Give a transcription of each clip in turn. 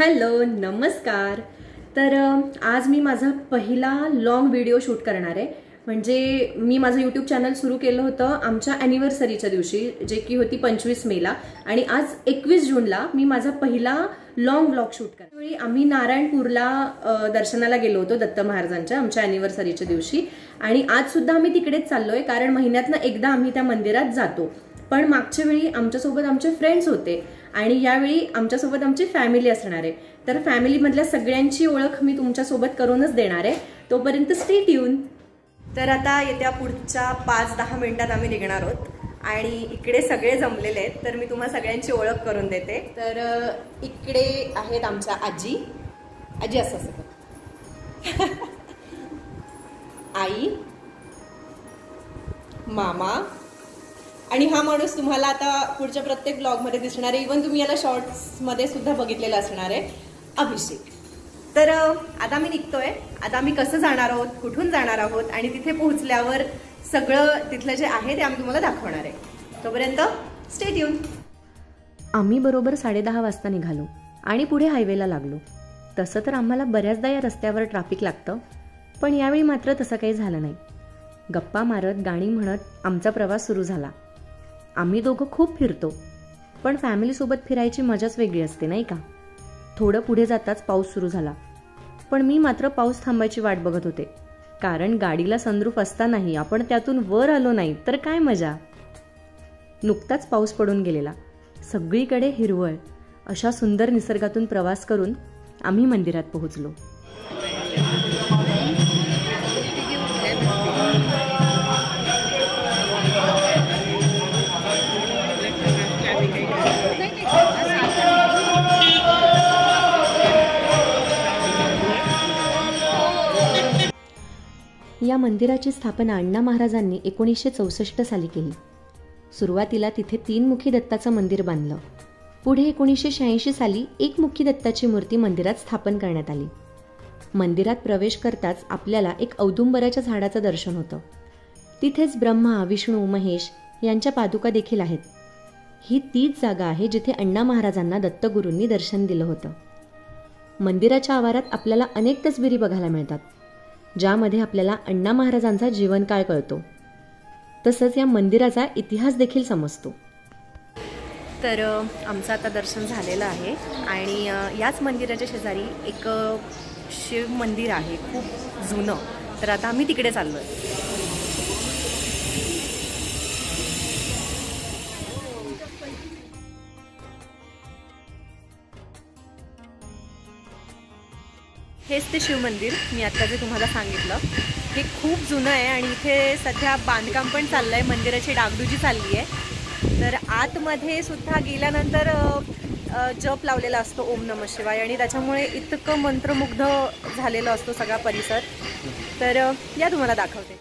Hello नमस्कार। तर आज मी माझा पहिला लॉंग व्हिडिओ शूट करणार आहे। म्हणजे मी माझं यूट्यूब चॅनल सुरू केलं होतं आमच्या ॲनिव्हर्सरीच्या दिवशी, जे की होती 25 मेला, आणि आज 21 जूनला मी माझा पहिला लॉंग व्लॉग शूट करते। त्यावेळी आम्ही नारायणपूरला दर्शनाला गेलो होतो दत्त महाराजांच्या आमच्या ॲनिव्हर्सरीच्या दिवशी, आणि आज सुद्धा आम्ही तिकडेच चाललोय कारण महिन्यातनं एकदा आम्ही त्या मंदिरात जातो। पण मागच्या वेळी आमच्यासोबत आमचे फ्रेंड्स होते आणि यावेळी आमच्यासोबत आमची फॅमिली असणार आहे। तर फॅमिलीमधल्या सगळ्यांची ओळख मी तुमच्यासोबत करूनच देणार आहे, तोपर्यंत स्टे ट्यून। तर आता येत्या पुढच्या 5-10 मिनिटात आम्ही निघणार आहोत आणि इकडे सगळे जमलेले आहेत, तर मी तुम्हाला सगळ्यांची ओळख करून देते। तर इकडे आहेत आमच्या आजी असं आई, मामा, आणि हा माणूस तुम्हाला आता पुढच्या प्रत्येक ब्लॉग मध्ये दिसणार आहे, इवन तुम्ही याला शॉर्ट्स मध्ये सुद्धा बघितलेलं असणार आहे, अभिषेक। तर आता मी निघतोय। आता आम्ही कसं जाणार आहोत, कुठून जाणार आहोत, आणि तिथे पोहोचल्यावर सगळं तिथलं जे आहे ते आम्ही तुम्हाला दाखवणार आहे। तोपर्यंत स्टे ट्यून। आम्ही बरोबर 10:30 वाजता निघालो आणि पुढे हायवेला लागलो। तसं तर आम्हाला बऱ्याचदा या रस्त्यावर ट्रॅफिक लागतं, पण यावेळी मात्र तसं काही झालं नाही। गप्पा मारत गाणी म्हणत आमचा प्रवास सुरू झाला। आम्ही दोघं खूप फिरतो, पण फॅमिलीसोबत फिरायची मजाच वेगळी असते नाही का। थोडं पुढे जाताच पाऊस सुरू झाला, पण मी मात्र पाऊस थांबायची वाट बघत होते, कारण गाडीला सनरूफ असतानाही आपण त्यातून वर आलो नाही तर काय मजा। नुकताच पाऊस पडून गेलेला, सगळीकडे हिरवळ, अशा सुंदर निसर्गातून प्रवास करून आम्ही मंदिरात पोहोचलो। या मंदिराची स्थापना अण्णा महाराजांनी 1964 साली केली। सुरुवातीला तिथे 3 मुखी दत्ताचं मंदिर बांधलं। पुढे 1986 साली एकमुखी दत्ताची मूर्ती मंदिरात स्थापन करण्यात आली। मंदिरात प्रवेश करताच आपल्याला एक औदुंबराच्या झाडाचं दर्शन होतं। तिथेच ब्रह्मा, विष्णू, महेश यांच्या पादुका देखील आहेत। ही तीच जागा आहे जिथे अण्णा महाराजांना दत्तगुरूंनी दर्शन दिलं होतं। मंदिराच्या आवारात आपल्याला अनेक तसबिरी बघायला मिळतात, ज्यामध्ये आपल्याला अण्णा महाराजांचा जीवनकाळ कळतो, तसंच या मंदिराचा इतिहास देखील समजतो। तर आमचं आता दर्शन झालेलं आहे आणि याच मंदिराच्या शेजारी एक शिव मंदिर आहे खूप जुनं, तर आता आम्ही तिकडे चाललोय। हेच ते शिव मंदिर मी आता जे तुम्हाला सांगितलं, हे खूप जुनं आहे आणि इथे सध्या बांधकाम पण चाललं आहे, मंदिराची डागडुजी चालली आहे। तर आतमध्ये सुद्धा गेल्यानंतर जप लावलेला असतो ओम नमः शिवाय, आणि त्याच्यामुळे इतकं मंत्रमुग्ध झालेलं असतो सगळा परिसर। तर या तुम्हाला दाखवते।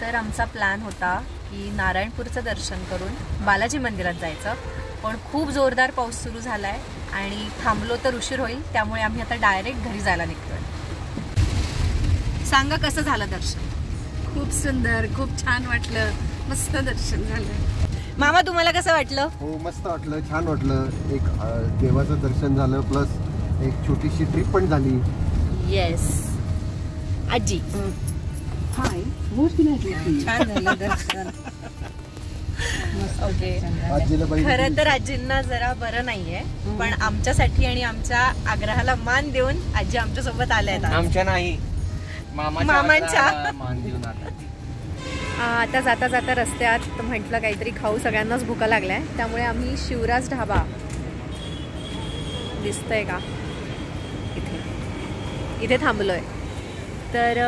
तर आमचा प्लॅन होता की नारायणपूरचं दर्शन करून बालाजी मंदिरात जायचं, पण खूप जोरदार पाऊस सुरू झालाय आणि थांबलो तर उशीर होईल, त्यामुळे आम्ही आता डायरेक्ट घरी जायला निघतोय। सांगा कसं झालं दर्शन? खूप सुंदर, खूप छान वाटलं, मस्त दर्शन झालं। मामा तुम्हाला कसं वाटलं? हो मस्त वाटलं, छान वाटलं। एक देवाचं दर्शन झालं, प्लस एक छोटीशी ट्रिप पण झाली। येस आजी, हाय, छान झालं दर्शन। ओके, खरं तर आजींना जरा बरं नाहीये, पण आमच्यासाठी आणि आमच्या आग्रहाला मान देऊन आजी आमच्या सोबत आल्या आहेत। आमच्या नाही, मामांच्या मान देऊन आल्या। आता जाता जाता रस्त्यात म्हटलं काहीतरी खाऊ, सगळ्यांनाच भूका लागलाय, त्यामुळे आम्ही शिवराज ढाबा दिसतंय का इथे थांबलोय। तर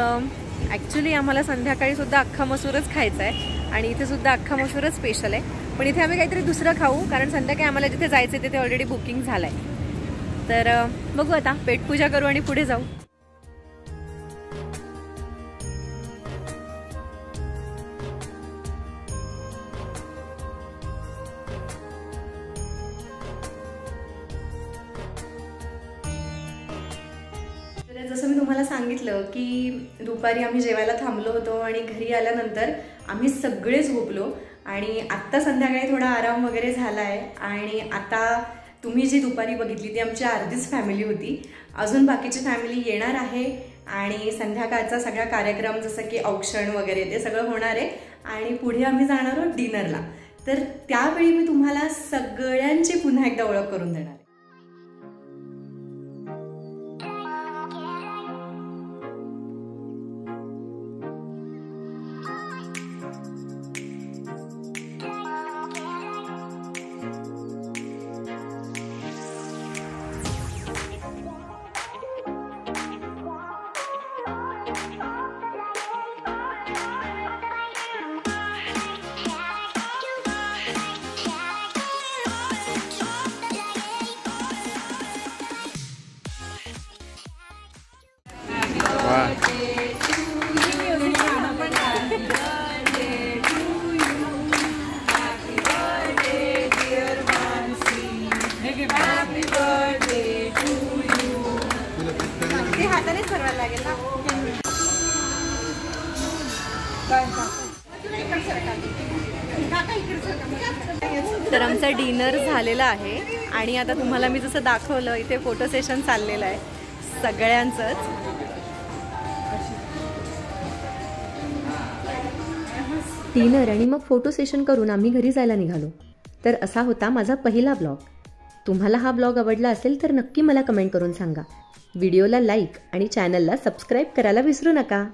ॲक्च्युली आम्हाला संध्याकाळी सुद्धा अख्खा मसूरच खायचा आहे आणि इथे सुद्धा अख्खा मसूरच स्पेशल आहे, पण इथे आम्ही काहीतरी दुसरं खाऊ, कारण संध्याकाळी आम्हाला जिथे जायचं तिथे ऑलरेडी बुकिंग झालंय. तर बघू आता, पेटपूजा करू आणि पुढे जाऊ. जसं मी तुम्हाला सांगितलं की दुपारी आम्ही जेवायला थांबलो होतो आणि घरी आल्यानंतर आम्ही सगळे झोपलो आणि आत्ता संध्याकाळी थोडा आराम वगैरे झाला आहे. आणि आता तुम्ही जी दुपारी बघितली ती आमची अर्धीच फॅमिली होती. अजून बाकीची फॅमिली येणार आहे आणि संध्याकाळचा सगळा कार्यक्रम जसं की औक्षण वगैरे ते सगळं होणार आहे आणि पुढे आम्ही जाणार आहोत डिनरला. तर त्यावेळी मी तुम्हाला सगळ्यांची पुन्हा एकदा ओळख करून देणार आहे. तर आमचा डिनर झालेला आहे आणि आता तुम्हाला मी जसं दाखवलं इथे फोटो सेशन चाललेलं आहे सगळ्यांचंच. डिनर आणि मग फोटो सेशन करून आम्ही घरी जायला निघालो. तर असा होता माझा पहिला ब्लॉग. तुम्हाला हा ब्लॉग आवडला असेल तर नक्की मला कमेंट करून सांगा. व्हिडिओला लाईक आणि चॅनलला सबस्क्राईब करायला विसरू नका.